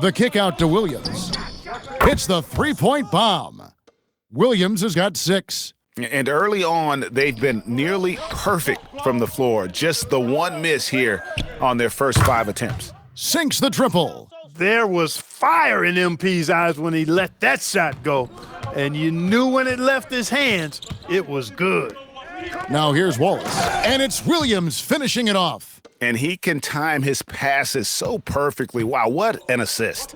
The kick out to Williams. Hits the three-point bomb. Williams has got 6. And early on, they've been nearly perfect from the floor. Just the one miss here on their first 5 attempts. Sinks the triple. There was fire in MP's eyes when he let that shot go. And you knew when it left his hands, it was good. Now here's Wallace. And it's Williams finishing it off. And he can time his passes so perfectly. Wow, what an assist.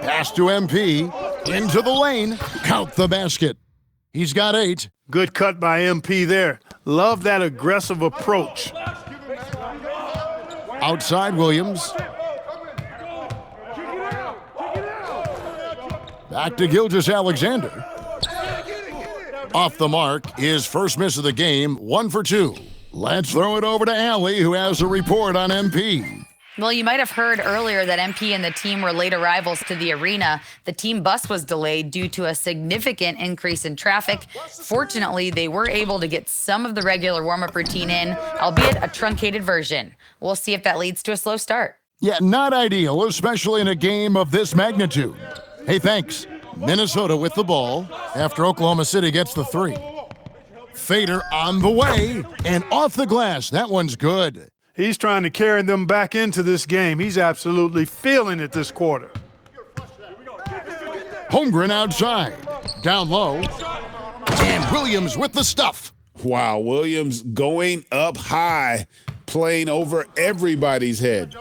Pass to MP. Into the lane. Count the basket. He's got 8. Good cut by MP there. Love that aggressive approach. Outside Williams. Back to Gilgeous-Alexander. Off the mark, his first miss of the game, 1 for 2. Let's throw it over to Allie, who has a report on MP. Well, you might have heard earlier that MP and the team were late arrivals to the arena. The team bus was delayed due to a significant increase in traffic. Fortunately, they were able to get some of the regular warm-up routine in, albeit a truncated version. We'll see if that leads to a slow start. Yeah, not ideal, especially in a game of this magnitude. Hey, thanks. Minnesota with the ball after Oklahoma City gets the 3. Fader on the way and off the glass. That one's good. He's trying to carry them back into this game. He's absolutely feeling it this quarter. Holmgren outside. Down low. And Williams with the stuff. Wow, Williams going up high, playing over everybody's head.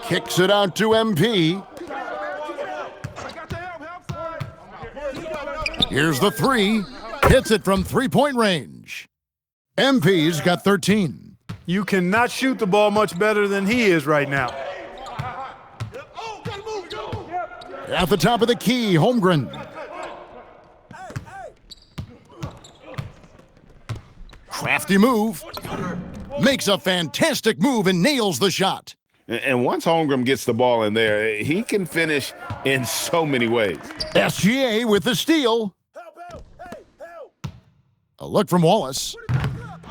Kicks it out to MP. Here's the 3. Hits it from three-point range. MP's got 13. You cannot shoot the ball much better than he is right now. At the top of the key, Holmgren. Crafty move. Makes a fantastic move and nails the shot. And once Holmgren gets the ball in there, he can finish in so many ways. SGA with the steal. A look from Wallace.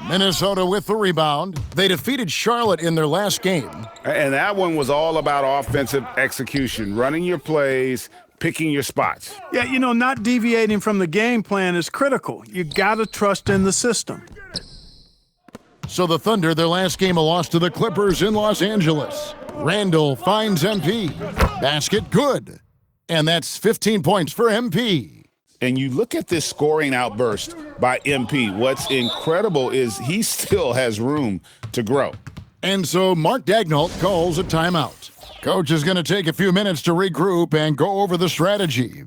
Minnesota with the rebound. They defeated Charlotte in their last game. And that one was all about offensive execution, running your plays, picking your spots. Yeah, you know, not deviating from the game plan is critical. You got to trust in the system. So the Thunder, their last game, a loss to the Clippers in Los Angeles. Randall finds MP. Basket good. And that's 15 points for MP. And you look at this scoring outburst by MP. What's incredible is he still has room to grow. And so Mark Daigneault calls a timeout. Coach is going to take a few minutes to regroup and go over the strategy.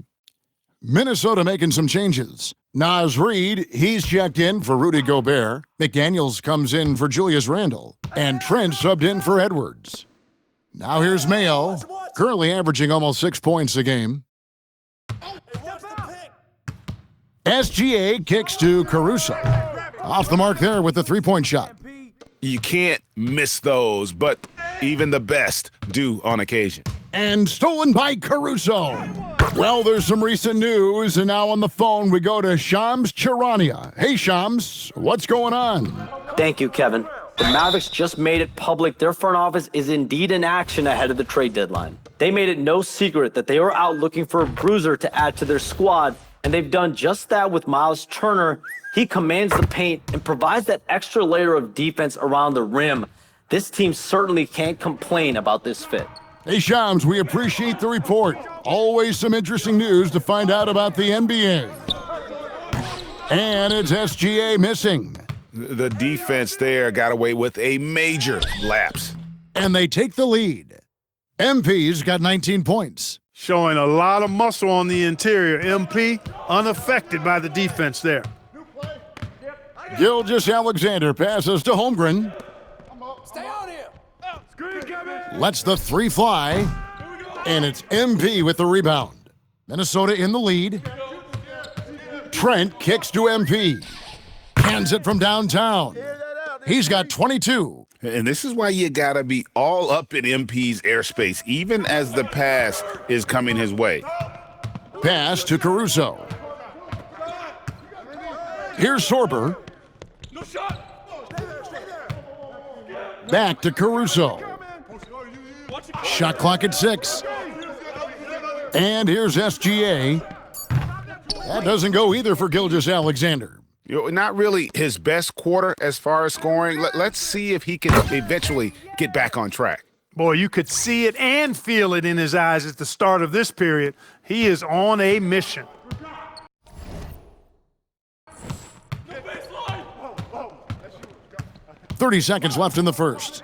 Minnesota making some changes. Naz Reid, he's checked in for Rudy Gobert. McDaniels comes in for Julius Randle. And Trent subbed in for Edwards. Now here's Mayo, currently averaging almost 6 points a game. SGA kicks to Caruso. Off the mark there with the three-point shot. You can't miss those, but even the best do on occasion. And stolen by Caruso. Well, there's some recent news, and now on the phone we go to Shams Charania. Hey, Shams, what's going on? Thank you, Kevin. The Mavericks just made it public their front office is indeed in action ahead of the trade deadline. They made it no secret that they were out looking for a bruiser to add to their squad, and they've done just that with Miles Turner. He commands the paint and provides that extra layer of defense around the rim. This team certainly can't complain about this fit. Hey, Shams, we appreciate the report. Always some interesting news to find out about the NBA. And it's SGA missing. The defense there got away with a major lapse. And they take the lead. MP's got 19 points. Showing a lot of muscle on the interior. MP unaffected by the defense there. Gilgeous-Alexander passes to Holmgren. Stay on here. Lets the 3 fly. And it's MP with the rebound. Minnesota in the lead. Trent kicks to MP. Hands it from downtown. He's got 22. And this is why you got to be all up in MP's airspace, even as the pass is coming his way. Pass to Caruso. Here's Sorber. Back to Caruso. Shot clock at 6. And here's SGA. That doesn't go either for Gilgeous-Alexander. Not really his best quarter as far as scoring. Let's see if he can eventually get back on track. Boy, you could see it and feel it in his eyes at the start of this period. He is on a mission. .30 seconds left in the first.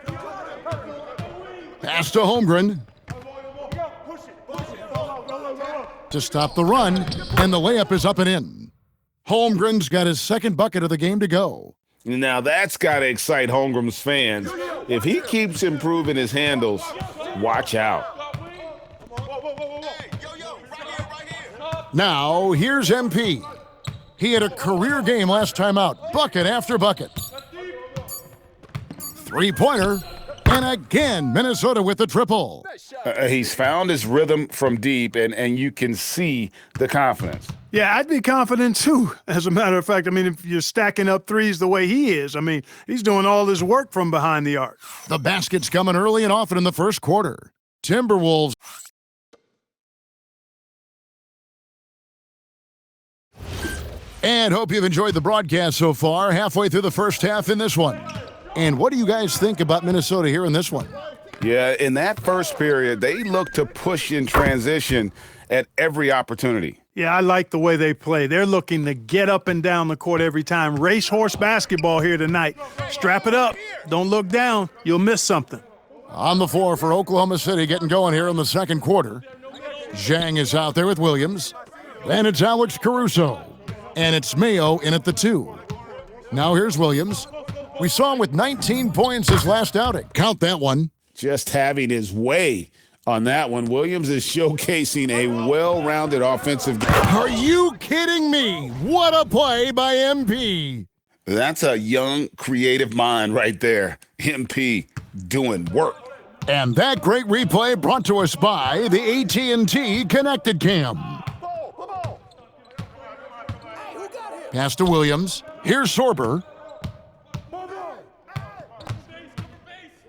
Pass to Holmgren to stop the run, and the layup is up and in. Holmgren's got his second bucket of the game to go. Now that's got to excite Holmgren's fans. If he keeps improving his handles, watch out. Now, here's MP. He had a career game last time out, bucket after bucket. Three-pointer, and again, Minnesota with the triple. He's found his rhythm from deep, and you can see the confidence. Yeah, I'd be confident too, as a matter of fact. I mean, if you're stacking up threes the way he is, I mean, he's doing all this work from behind the arc. The basket's coming early and often in the first quarter. Timberwolves. And hope you've enjoyed the broadcast so far, halfway through the first half in this one. And what do you guys think about Minnesota here in this one? Yeah, in that first period, they looked to push in transition at every opportunity. Yeah, I like the way they play. They're looking to get up and down the court every time. Racehorse basketball here tonight. Strap it up. Don't look down. You'll miss something. On the floor for Oklahoma City, getting going here in the second quarter. Zhang is out there with Williams. And it's Alex Caruso. And it's Mayo in at the 2. Now here's Williams. We saw him with 19 points his last outing. Count that one. Just having his way on that one. Williams is showcasing a well-rounded offensive game. Are you kidding me? What a play by MP. That's a young, creative mind right there. MP doing work. And that great replay brought to us by the AT&T Connected Cam. Pass to Williams. Here's Sorber.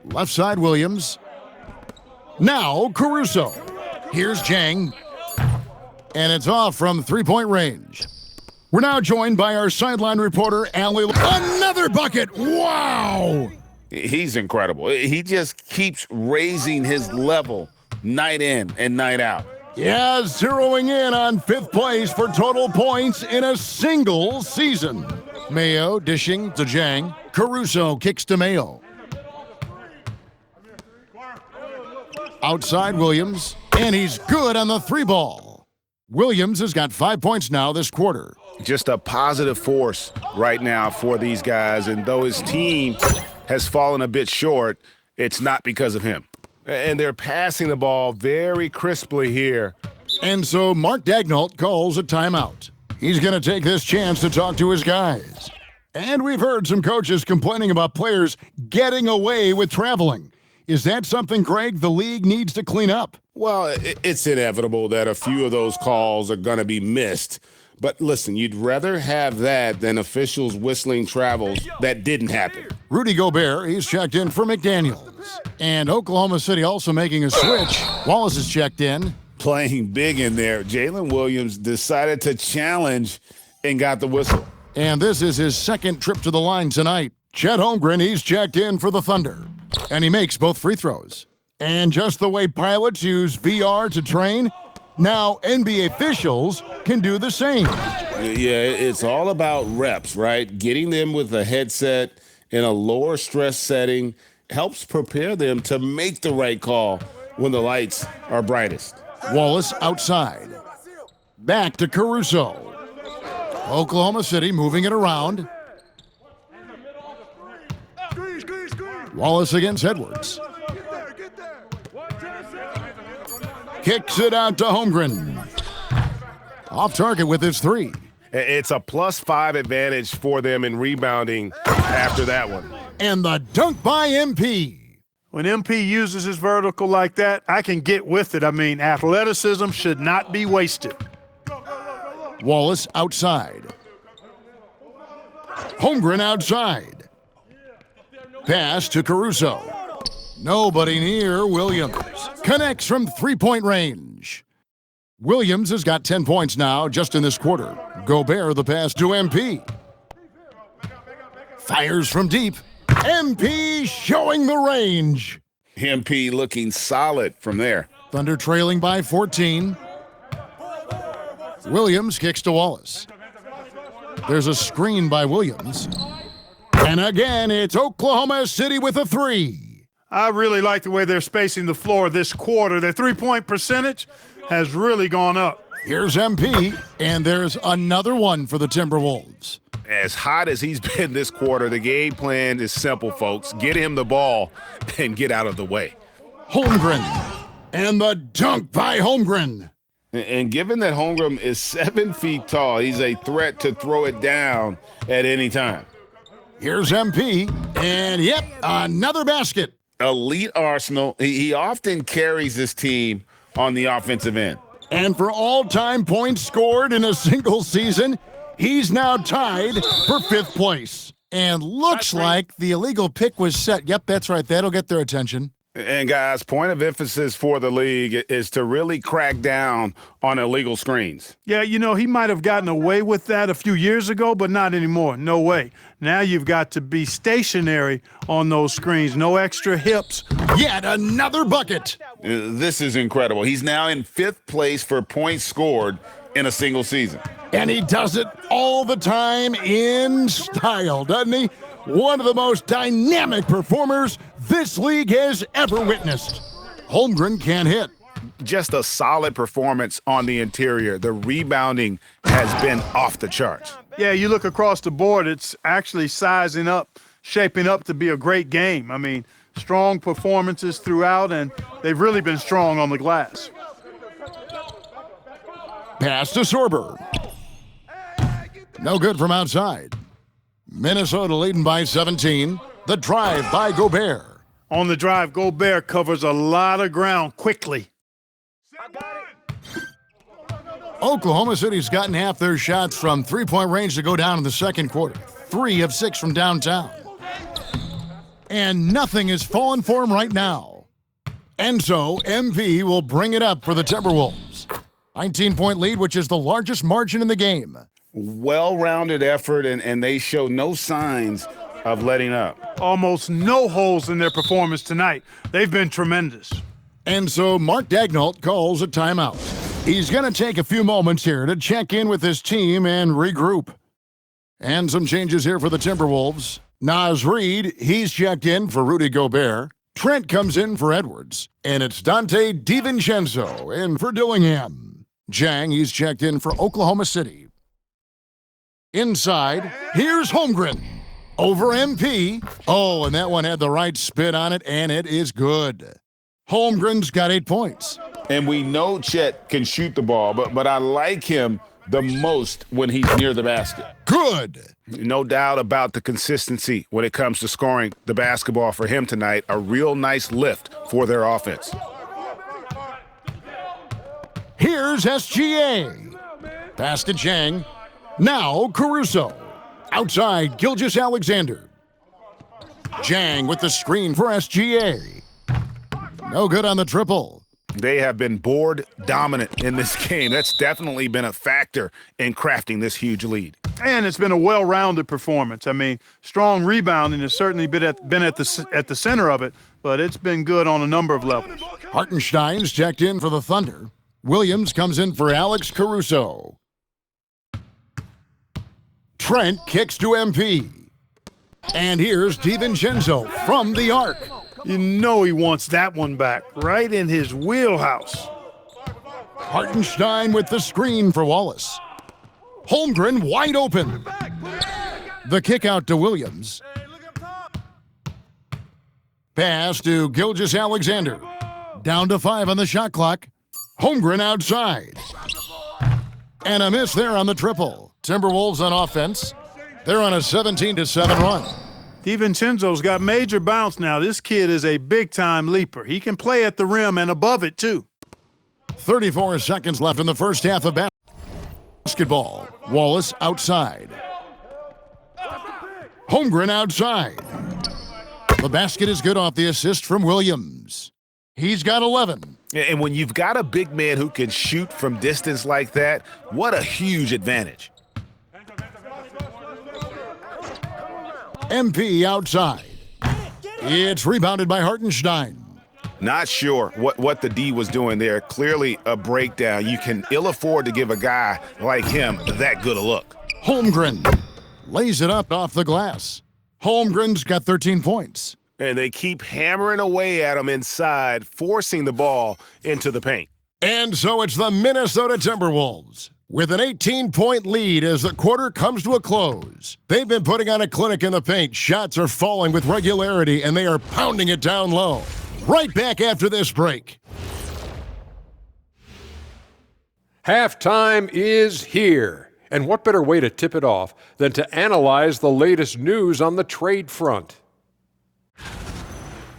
Left side, Williams. Now, Caruso. Here's Zhang. And it's off from three-point range. We're now joined by our sideline reporter, Allie. Another bucket! Wow! He's incredible. He just keeps raising his level night in and night out. Yeah, zeroing in on 5th place for total points in a single season. Mayo dishing to Zhang. Caruso kicks to Mayo. Outside Williams, and he's good on the 3-ball. Williams has got 5 points now this quarter. Just a positive force right now for these guys, and though his team has fallen a bit short, it's not because of him. And they're passing the ball very crisply here. And so Mark Daigneault calls a timeout. He's going to take this chance to talk to his guys. And we've heard some coaches complaining about players getting away with traveling. Is that something, Greg, the league needs to clean up? Well, it's inevitable that a few of those calls are going to be missed. But listen, you'd rather have that than officials whistling travels that didn't happen. Rudy Gobert, he's checked in for McDaniels. And Oklahoma City also making a switch. Wallace is checked in. Playing big in there. Jalen Williams decided to challenge and got the whistle. And this is his second trip to the line tonight. Chet Holmgren, he's checked in for the Thunder. And he makes both free throws. And just the way pilots use VR to train, now NBA officials can do the same. Yeah, it's all about reps, right? Getting them with a headset in a lower stress setting helps prepare them to make the right call when the lights are brightest. Wallace outside. Back to Caruso. Oklahoma City moving it around. Wallace against Edwards. Kicks it out to Holmgren. Off target with his 3. It's a +5 advantage for them in rebounding after that one. And the dunk by MP. When MP uses his vertical like that, I can get with it. I mean, athleticism should not be wasted. Wallace outside. Holmgren outside. Pass to Caruso. Nobody near Williams. Connects from three-point range. Williams has got 10 points now just in this quarter. Gobert the pass to MP. Fires from deep. MP showing the range. MP looking solid from there. Thunder trailing by 14. Williams kicks to Wallace. There's a screen by Williams. And again, it's Oklahoma City with a three. I really like the way they're spacing the floor this quarter. Their three-point percentage has really gone up. Here's MP, and there's another one for the Timberwolves. As hot as he's been this quarter, the game plan is simple, folks. Get him the ball and get out of the way. Holmgren. And the dunk by Holmgren. And given that Holmgren is 7 feet tall, he's a threat to throw it down at any time. Here's MP, and yep, another basket. Elite arsenal. He often carries this team on the offensive end. And for all-time points scored in a single season, he's now tied for 5th place. And looks like the illegal pick was set. Yep, that's right. That'll get their attention. And guys, point of emphasis for the league is to really crack down on illegal screens. Yeah, you know, he might have gotten away with that a few years ago, but not anymore. No way. Now you've got to be stationary on those screens. No extra hips. Yet another bucket. This is incredible. He's now in 5th place for points scored in a single season. And he does it all the time in style, doesn't he? One of the most dynamic performers this league has ever witnessed. Holmgren can't hit. Just a solid performance on the interior. The rebounding has been off the charts. Yeah, you look across the board, it's actually sizing up, shaping up to be a great game. I mean, strong performances throughout, and they've really been strong on the glass. Pass to Sorber. No good from outside. Minnesota leading by 17. The drive by Gobert. On the drive, Gobert covers a lot of ground quickly. Oklahoma City's gotten half their shots from three-point range to go down in the second quarter. 3 of 6 from downtown. And nothing is falling for him right now. And so MP will bring it up for the Timberwolves. 19-point lead, which is the largest margin in the game. Well-rounded effort, and they show no signs of letting up. Almost no holes in their performance tonight. They've been tremendous. And so Mark Daigneault calls a timeout. He's going to take a few moments here to check in with his team and regroup. And some changes here for the Timberwolves. Naz Reid, he's checked in for Rudy Gobert. Trent comes in for Edwards. And it's Dante DiVincenzo in for Dillingham. Jang, he's checked in for Oklahoma City. Inside, here's Holmgren. Over MP. Oh, and that one had the right spin on it, and it is good. Holmgren's got 8 points. And we know Chet can shoot the ball, but I like him the most when he's near the basket. Good. No doubt about the consistency when it comes to scoring the basketball for him tonight. A real nice lift for their offense. Here's SGA. Pass to Jang. Now Caruso. Outside, Gilgeous-Alexander. Jang with the screen for SGA. No good on the triple. They have been board dominant in this game. That's definitely been a factor in crafting this huge lead. And it's been a well-rounded performance. I mean, strong rebounding has certainly been at the center of it, but it's been good on a number of levels. Hartenstein's checked in for the Thunder. Williams comes in for Alex Caruso. Trent kicks to MP. And here's DiVincenzo from the arc. You know he wants that one back, right in his wheelhouse. Hartenstein with the screen for Wallace. Holmgren wide open. The kick out to Williams. Pass to Gilgeous-Alexander. Down to 5 on the shot clock. Holmgren outside. And a miss there on the triple. Timberwolves on offense. They're on a 17-7 run. DiVincenzo's got major bounce now. This kid is a big-time leaper. He can play at the rim and above it, too. 34 seconds left in the first half of basketball. Wallace outside. Holmgren outside. The basket is good off the assist from Williams. He's got 11. And when you've got a big man who can shoot from distance like that, what a huge advantage. MP outside. It's rebounded by Hartenstein. Not sure what the D was doing there. Clearly a breakdown. You can ill afford to give a guy like him that good a look. Holmgren lays it up off the glass. Holmgren's got 13 points. And they keep hammering away at him inside, forcing the ball into the paint. And so it's the Minnesota Timberwolves with an 18-point lead as the quarter comes to a close. They've been putting on a clinic in the paint. Shots are falling with regularity, and they are pounding it down low. Right back after this break. Halftime is here. And what better way to tip it off than to analyze the latest news on the trade front?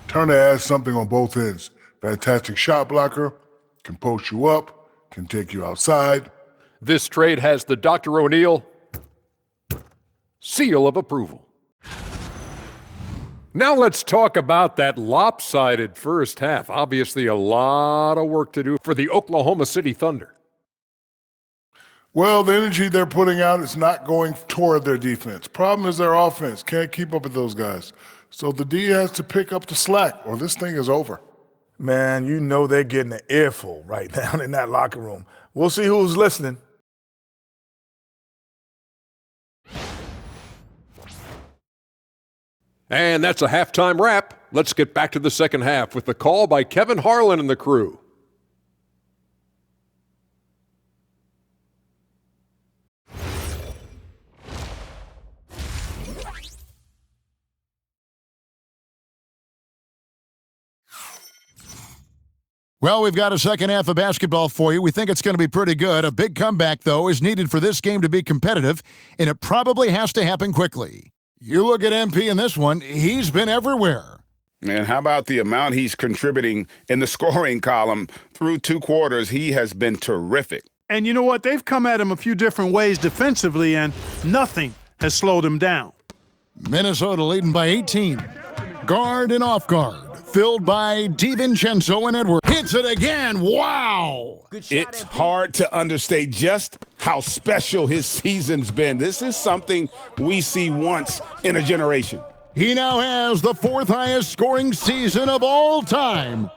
Turner adds something on both ends. Fantastic shot blocker, can post you up, can take you outside. This trade has the Dr. O'Neill seal of approval. Now let's talk about that lopsided first half. Obviously, a lot of work to do for the Oklahoma City Thunder. Well, the energy they're putting out is not going toward their defense. Problem is their offense. Can't keep up with those guys. So the D has to pick up the slack, or this thing is over. Man, you know they're getting an earful right now in that locker room. We'll see who's listening. And that's a halftime wrap. Let's get back to the second half with the call by Kevin Harlan and the crew. Well, we've got a second half of basketball for you. We think it's going to be pretty good. A big comeback, though, is needed for this game to be competitive, and it probably has to happen quickly. You look at MP in this one, he's been everywhere. Man, how about the amount he's contributing in the scoring column through 2 quarters? He has been terrific. And you know what? They've come at him a few different ways defensively, and nothing has slowed him down. Minnesota leading by 18. Guard and off guard. Filled by DiVincenzo and Edwards. Hits it again. Wow. It's hard to understate just how special his season's been. This is something we see once in a generation. He now has the 4th highest scoring season of all time.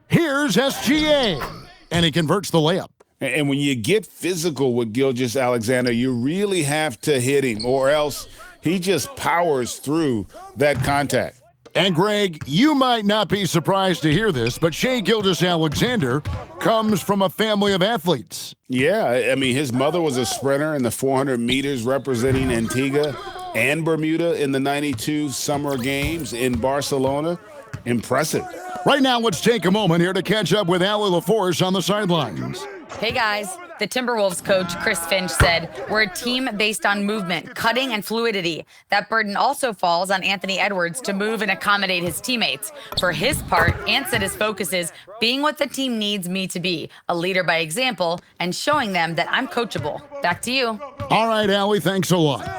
Here's SGA. And he converts the layup. And when you get physical with Gilgeous-Alexander, you really have to hit him, or else he just powers through that contact. And Greg, you might not be surprised to hear this, but Shai Gilgeous-Alexander comes from a family of athletes. Yeah, I mean, his mother was a sprinter in the 400 meters representing Antigua and Bermuda in the 92 Summer Games in Barcelona. Impressive. Right now, let's take a moment here to catch up with Allie LaForce on the sidelines. Hey guys, the Timberwolves coach, Chris Finch, said, "We're a team based on movement, cutting, and fluidity. That burden also falls on Anthony Edwards to move and accommodate his teammates. For his part, Ant said his focus is being what the team needs me to be, a leader by example, and showing them that I'm coachable." Back to you. All right, Allie, thanks a lot.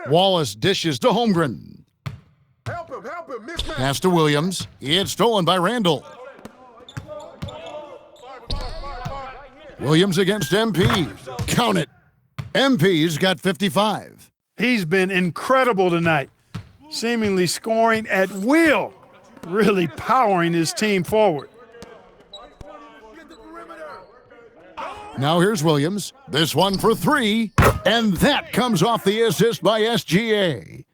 Wallace dishes to Holmgren. Help him, mismatch. Pass to Williams. It's stolen by Randall. Williams against MP. Count it. MP's got 55. He's been incredible tonight, seemingly scoring at will, really powering his team forward. Now here's Williams. This one for 3, and that comes off the assist by SGA.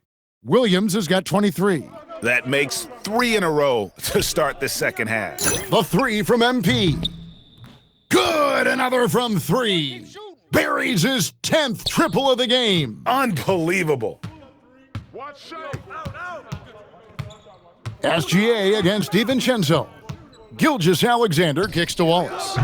Williams has got 23. That makes 3 in a row to start the second half. The 3 from MP. Good, another from 3. Buries his 10th triple of the game. Unbelievable. SGA against DiVincenzo. Gilgeous-Alexander kicks to Wallace.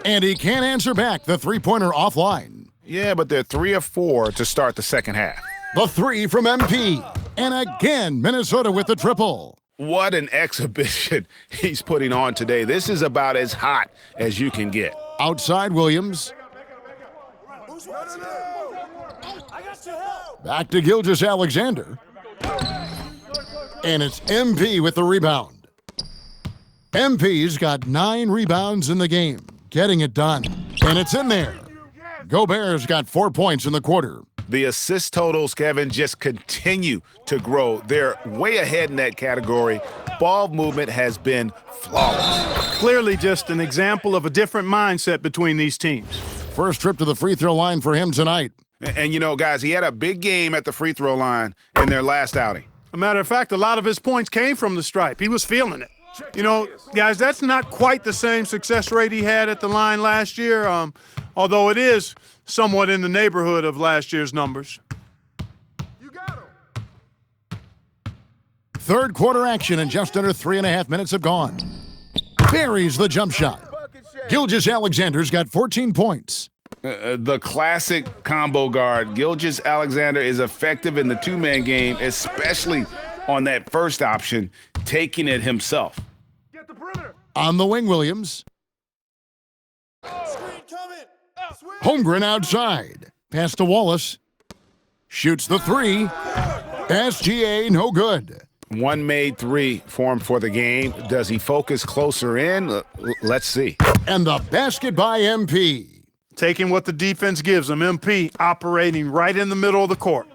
And he can't answer back the three-pointer offline. Yeah, but they're 3 of 4 to start the second half. The 3 from MP. And again, Minnesota with the triple. What an exhibition he's putting on today. This is about as hot as you can get. Outside Williams. Back to Gilgeous-Alexander. And it's MP with the rebound. MP's got 9 rebounds in the game, getting it done. And it's in there. Gobert's got 4 points in the quarter. The assist totals, Kevin, just continue to grow. They're way ahead in that category. Ball movement has been flawless. Clearly just an example of a different mindset between these teams. First trip to the free throw line for him tonight. And you know, guys, he had a big game at the free throw line in their last outing. A matter of fact, a lot of his points came from the stripe. He was feeling it. You know, guys, that's not quite the same success rate he had at the line last year, although it is somewhat in the neighborhood of last year's numbers. Third quarter action and just under 3.5 minutes have gone. Buries the jump shot. Gilgeous-Alexander's got 14 points. The classic combo guard. Gilgeous-Alexander is effective in the two-man game, especially on that first option, taking it himself. On the wing, Williams. Holmgren outside. Pass to Wallace. Shoots the 3. SGA, no good. One made 3 for him for the game. Does he focus closer in? Let's see. And the basket by MP. Taking what the defense gives him. MP operating right in the middle of the court.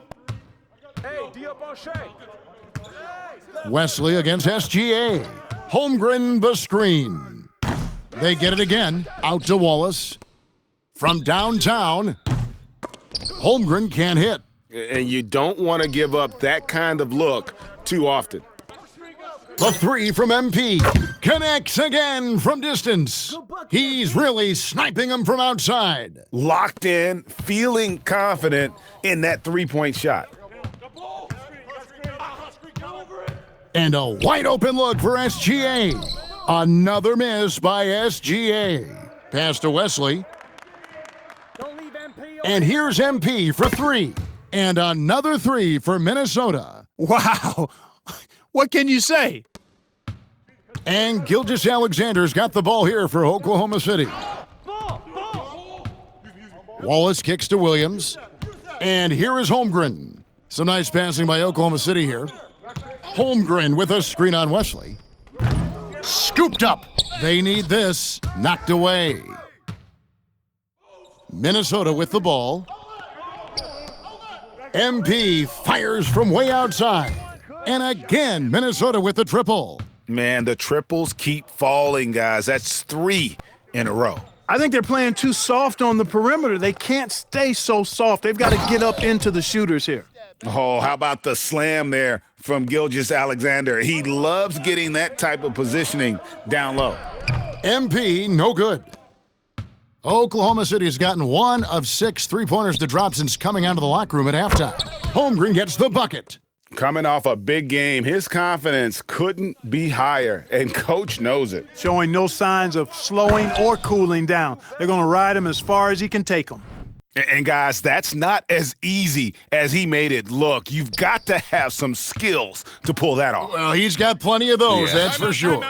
Wesley against SGA. Holmgren the screen. They get it again. Out to Wallace. From downtown. Holmgren can't hit. And you don't want to give up that kind of look too often. The 3 from MP. Connects again from distance. He's really sniping them from outside. Locked in, feeling confident in that three-point shot. And a wide open look for SGA. Another miss by SGA. Pass to Wesley. And here's MP for 3. And another 3 for Minnesota. Wow. What can you say? And Gilgeous-Alexander's got the ball here for Oklahoma City. Wallace kicks to Williams. And here is Holmgren. Some nice passing by Oklahoma City here. Holmgren with a screen on Wesley. Scooped up. They need this. Knocked away. Minnesota with the ball. MP fires from way outside. And again, Minnesota with the triple. Man, the triples keep falling, guys. That's 3 in a row. I think they're playing too soft on the perimeter. They can't stay so soft. They've got to get up into the shooters here. Oh, how about the slam there from Gilgeous-Alexander? He loves getting that type of positioning down low. MP, no good. Oklahoma City has gotten 1 of 6 three-pointers to drop since coming out of the locker room at halftime. Holmgren gets the bucket. Coming off a big game, his confidence couldn't be higher, and Coach knows it. Showing no signs of slowing or cooling down. They're going to ride him as far as he can take them. And guys, that's not as easy as he made it look. You've got to have some skills to pull that off. Well, he's got plenty of those, that's for sure.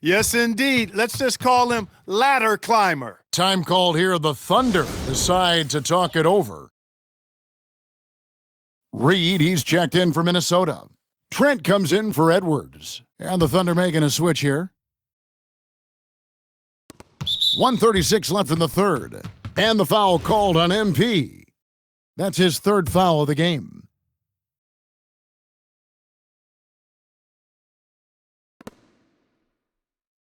Yes, indeed. Let's just call him ladder climber. Time called here. The Thunder decide to talk it over. Reed, he's checked in for Minnesota. Trent comes in for Edwards. And the Thunder making a switch here. 1:36 left in the third. And the foul called on MP. That's his 3rd foul of the game.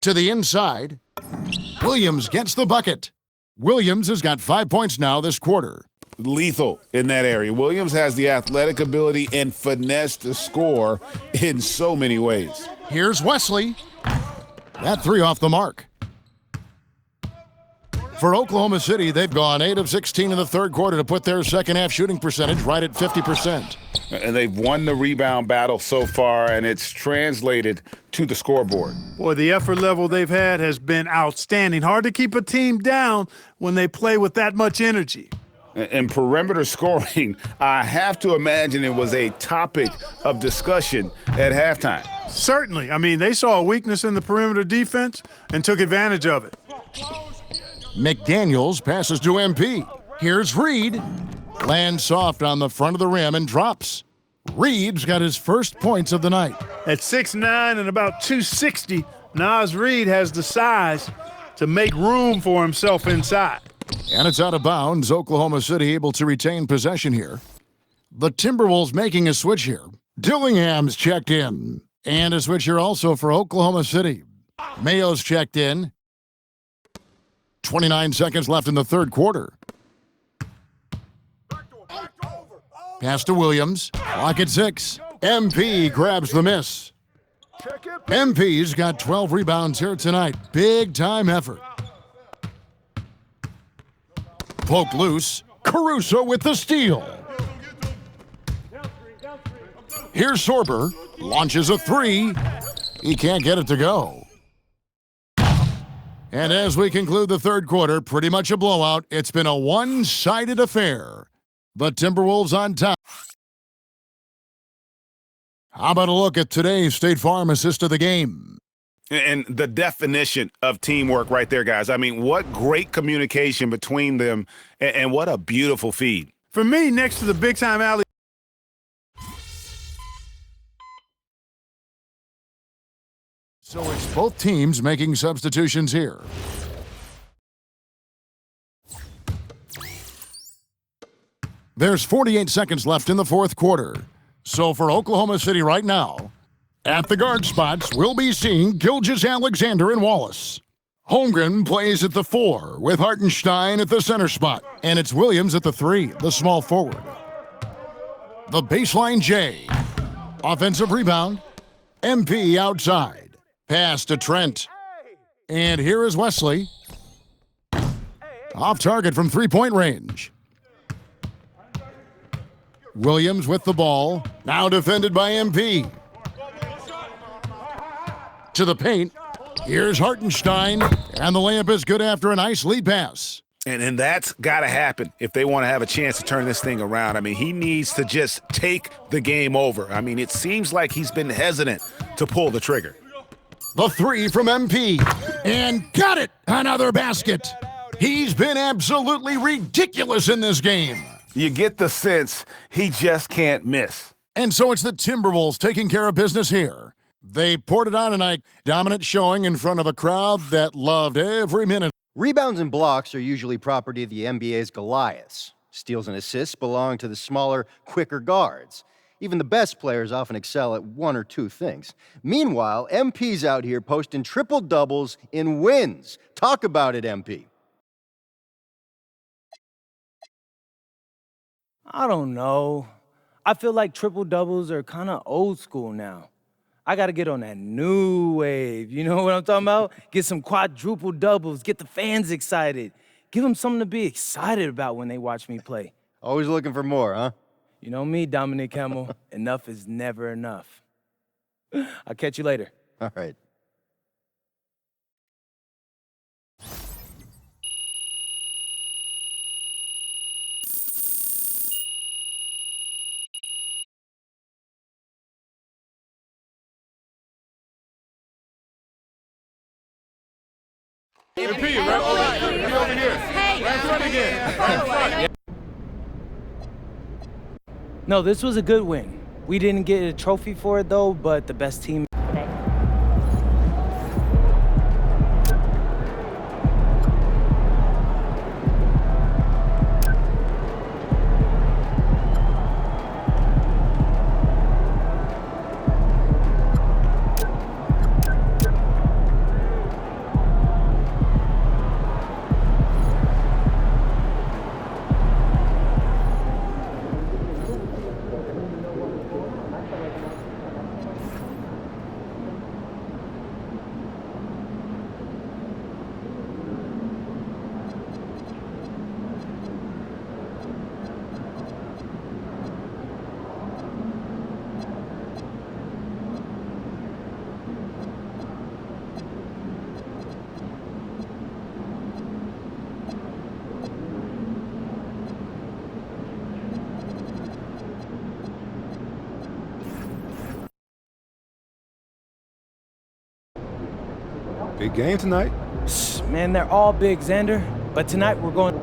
To the inside. Williams gets the bucket. Williams has got 5 points now this quarter. Lethal in that area. Williams has the athletic ability and finesse to score in so many ways. Here's Wesley. That 3 off the mark. For Oklahoma City, they've gone 8 of 16 in the 3rd quarter to put their second-half shooting percentage right at 50%. And they've won the rebound battle so far, and it's translated to the scoreboard. Boy, the effort level they've had has been outstanding. Hard to keep a team down when they play with that much energy. And perimeter scoring, I have to imagine it was a topic of discussion at halftime. Certainly. I mean, they saw a weakness in the perimeter defense and took advantage of it. McDaniels passes to MP. Here's Reed. Lands soft on the front of the rim and drops. Reed's got his first points of the night. At 6'9" and about 260, Naz Reid has the size to make room for himself inside. And it's out of bounds. Oklahoma City able to retain possession here. The Timberwolves making a switch here. Dillingham's checked in. And a switch here also for Oklahoma City. Mayo's checked in. 29 seconds left in the third quarter. Pass to Williams. Clock at 6. MP grabs the miss. MP's got 12 rebounds here tonight. Big time effort. Poked loose. Caruso with the steal. Here's Sorber. Launches a three. He can't get it to go. And as we conclude the third quarter, pretty much a blowout. It's been a one-sided affair. The Timberwolves on top. How about a look at today's State Farm assist of the game? And the definition of teamwork right there, guys. I mean, what great communication between them, and what a beautiful feed. For me, next to the big-time alley. So it's both teams making substitutions here. There's 48 seconds left in the fourth quarter. So for Oklahoma City right now, at the guard spots, we'll be seeing Gilgeous-Alexander and Wallace. Holmgren plays at the 4 with Hartenstein at the center spot. And it's Williams at the 3, the small forward. The baseline J. Offensive rebound. MP outside. Pass to Trent. And here is Wesley. Off target from three-point range. Williams with the ball. Now defended by MP. To the paint. Here's Hartenstein. And the layup is good after a nice lead pass. And that's got to happen if they want to have a chance to turn this thing around. I mean, he needs to just take the game over. I mean, it seems like he's been hesitant to pull the trigger. The 3 from MP. And got it! Another basket. He's been absolutely ridiculous in this game. You get the sense he just can't miss. And so it's the Timberwolves taking care of business here. They poured it on tonight. Dominant showing in front of a crowd that loved every minute. Rebounds and blocks are usually property of the NBA's Goliaths. Steals and assists belong to the smaller, quicker guards. Even the best players often excel at one or two things. Meanwhile, MP's out here posting triple doubles in wins. Talk about it, MP. I don't know. I feel like triple doubles are kind of old school now. I got to get on that new wave. You know what I'm talking about? Get some quadruple doubles, get the fans excited. Give them something to be excited about when they watch me play. Always looking for more, huh? You know me, Dominic Hamill. Enough is never enough. I'll catch you later. All right. MP, right over here. Hey, right in front again. Right in front. No, this was a good win. We didn't get a trophy for it, though, but the best team. Big game tonight. Man, they're all big, Xander. But tonight we're going.